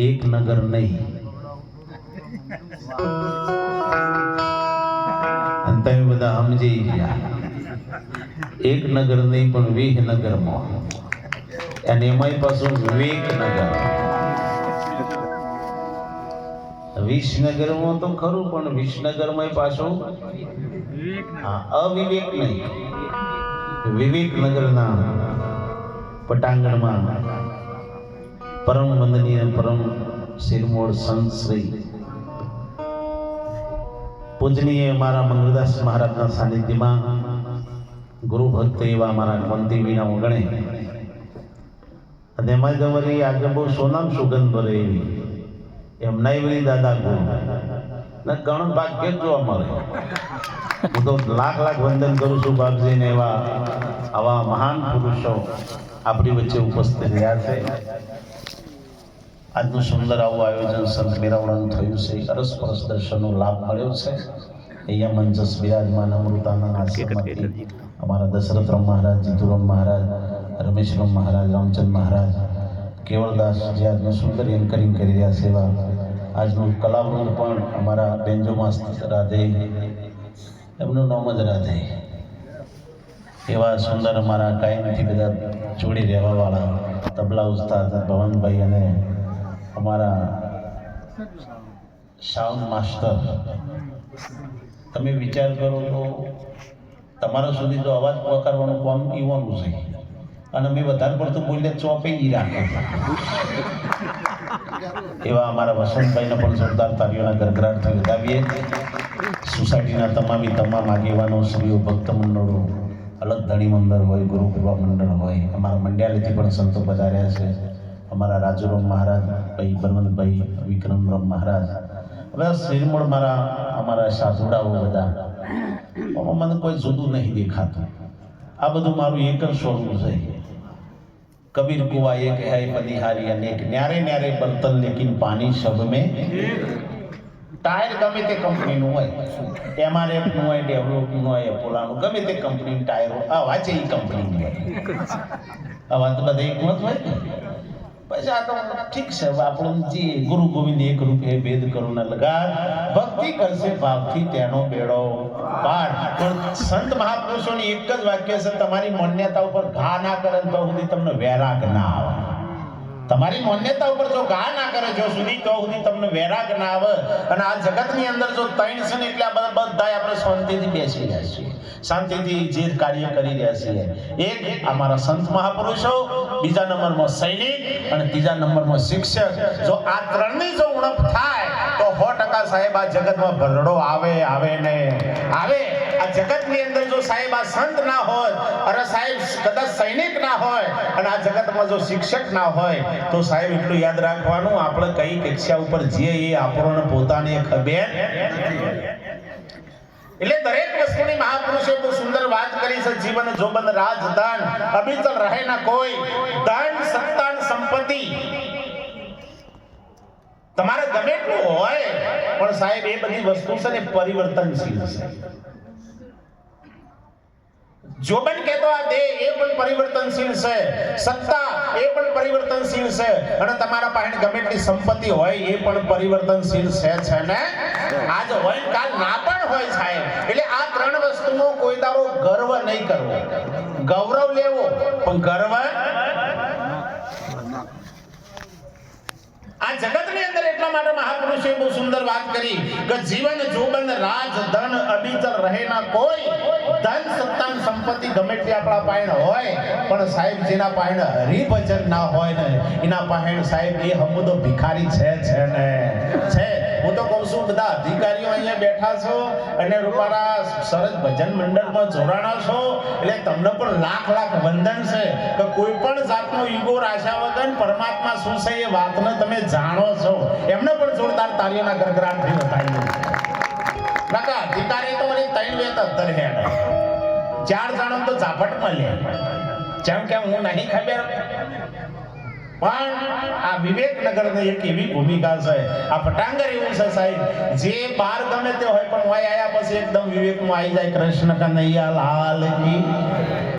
એક નગર નહીં. અને તમે બધા સમજી ગયા, એક નગર નહીં પણ 20 નગરમાં, અને એમાંય પાછું વિવેક નગર. 20 નગરમાં તો ખરું, પણ 20 નગરમાં પાછું અવિવેક નહીં. વિવેક નગરના પટાંગણમાં પરમ વંદનીય પરમ શિરમોર સંત શ્રી પૂજનીય મારા મંગળદાસ મહારાજના સાનિધ્યમાં ગુરુ ભક્ત એવા મારા કંતી વિના ઓગણે, અને એમાં ગવરી આજે બહુ સોનામ સુગંધ ભરે એવી એમ નૈવરી દાદા ગુરુ ને ઘણો ભાગ્ય જોવા મળે. હું તો લાખ લાખ વંદન કરું છું બાપજીને, એવા આવા મહાન પુરુષો આપણી વચ્ચે ઉપસ્થિત રહ્યા છે. આજનું સુંદર આવું આયોજન સંત મેળાવડાનું થયું છે. અરસપરસ દર્શનનો લાભ મળ્યો છે. અહીંયા મંચસ બિરાજમાન અમૃતાનંદ આશ્રમમાંથી અમારા દશરથરામ મહારાજ, જીતુરામ મહારાજ, રમેશરામ મહારાજ, રામચંદ મહારાજ, કેવળદાસ જે આજનું સુંદર એન્કરિંગ કરી રહ્યા છે, એવા આજનું કલાવૃંદ પણ અમારા બેન્જો માસ્તર રાધે, એમનું નામ જ રાધે, એવા સુંદર અમારા કાયમથી બધા જોડી રહેવાવાળા તબલા ઉસ્તાદ ભવનભાઈ અને અમારા સાઉન્ડ માસ્ટર. તમે વિચાર કરો તો તમારા સુધી તો અવાજ પકડવાનું કામ ઈવાનું છે, અને અમે વધારે પડતું બોલીએ ચોપે ઈ રાખે. એવા અમારા વસંતભાઈને પણ જોરદાર તાળીઓના ગરગરાટથી વધાવીએ. સોસાયટીના તમામ આગેવાનો શ્રીઓ, ભક્ત મંડળો, અલગ ધણી મંડળ હોય, ગુરુ કૃપા મંડળ હોય, અમારા મંડ્યાલેથી પણ સંતો પધાર્યા છે. અમારા રાજુરામ મહારાજ ભાઈ, બલવંતભાઈ, વિક્રમરામ મહારાજ, બધા શ્રીમોડ અમારા સાધુડાઓ બધા. મને કોઈ જુદું નહીં દેખાતું. આ બધું મારું એક જ સ્વરૂપ છે. કબીર કુવા એક હૈ બનિહારી અનેક, ન્યારે ન્યારે બર્તન લેકિન પાણી સબ મેં. ટાયર ગમે તે કંપનીનું હોય, એમઆરએફનું હોય, ડેવલપનું હોય, પોલાનું, ગમે તે કંપનીનું ટાયર હોય, આ વાંચે એ કંપનીનું હોય. આ વાત બધા એક મત હોય. પછી આ તો ઠીક છે, આપણું જે ગુરુ ગોવિંદ એક રૂપે ભેદ કરું ન લગાડ, ભક્તિ કરશે ભાવથી તેનો બેડો પાર. પણ સંત મહાપુરુષોની એક જ વાક્ય છે, તમારી માન્યતા ઉપર ઘા ના કરે તો સુધી તમને વૈરાગ ના આવે. તમારી માન્યતા ઉપર જો ઘા ના કરે જો સુધી, તો સુધી તમને વૈરાગ ના આવે. અને આ જગતની અંદર જો ત્રણ છે ને, એટલે આ બધા આપણે શાંતિથી બેસી રહ્યા છીએ, શાંતિથી જે કાર્ય કરી રહ્યા છીએ. એક અમારા સંત મહાપુરુષો, બીજા નંબરમાં સૈનિક, અને ત્રીજા નંબરમાં શિક્ષક. જો આ ત્રણની જો ઉણપ થાય તો 100% સાહેબ આ જગતમાં ભરડો આવે ને આવે. આ જગતની અંદર જો સાહેબ આ સંત ના હોય, અરે સાહેબ કદાચ સૈનિક ના હોય, અને આ જગતમાં જો શિક્ષક ના હોય, તો સાહેબ એટલું યાદ રાખવાનું, આપણે કઈ કક્ષા ઉપર જઈએ એ આપણને પોતાને ખબર. એટલે દરેક વસ્તુની મહાપુરુષે બહુ સુંદર વાત કરી છે. જીવન જોબન રાજ ધન અભિચલ રહે ના કોઈ, ધન સત્તા સંપત્તિ તમારે ગમે એટલું હોય, પણ સાહેબ એ બધી વસ્તુ છે ને પરિવર્તનશીલ છે. જોબન કહેતો આ દેહ એ પણ પરિવર્તનશીલ છે, સત્તા એ પણ પરિવર્તનશીલ છે, અને તમારા પાસે ગમે એટલી સંપત્તિ હોય એ પણ પરિવર્તનશીલ છે ને. આજ હોય કાલ ના પણ હોય સાહેબ. એટલે આ ત્રણ વસ્તુનો કોઈ દારો ગર્વ નહીં કરવો, ગૌરવ લેવો પણ ગર્વ. આ જગતની અંદર એટલા માટે મહાપુરુષે બહુ સુંદર વાત કરી કે જીવન જોબન રાજ ધન અભિચલ રહે ના કોઈ, ધન સત્તા સંપત્તિ ગમે તે આપણા પાસે હોય, પણ સાહેબ જેના પાસે હરિભજન ના હોય ને, એના પાસે સાહેબ એ હમુદો ભિખારી છે ને છે. હું તો કહું છું, બધા અધિકારીઓ અહીંયા બેઠા છો અને રૂપારા સરસ ભજન મંડળમાં જોડાણા છો, એટલે તમને પણ લાખ લાખ વંદન છે કે કોઈ પણ જાતનો ઈગો રાખ્યા વગર પરમાત્મા શું છે એ વાતને તમે જાણો છો. એમને પણ જોરદાર તાળીઓના ગરગરાટથી બતાવ્યું. કાકા અધિકારી તો વળી 3 વેત અધર હેડ, 4 જણો તો ઝાપટ મળે, જેમ કે હું નહીં ખબર. પણ આ વિવેકનગરની એક એવી ભૂમિકા છે, આ પટાંગર એવું છે સાહેબ, જે બહાર ગમે તે હોય પણ આયા પછી એકદમ વિવેકમાં આવી જાય. કૃષ્ણ કનૈયા લાલ કી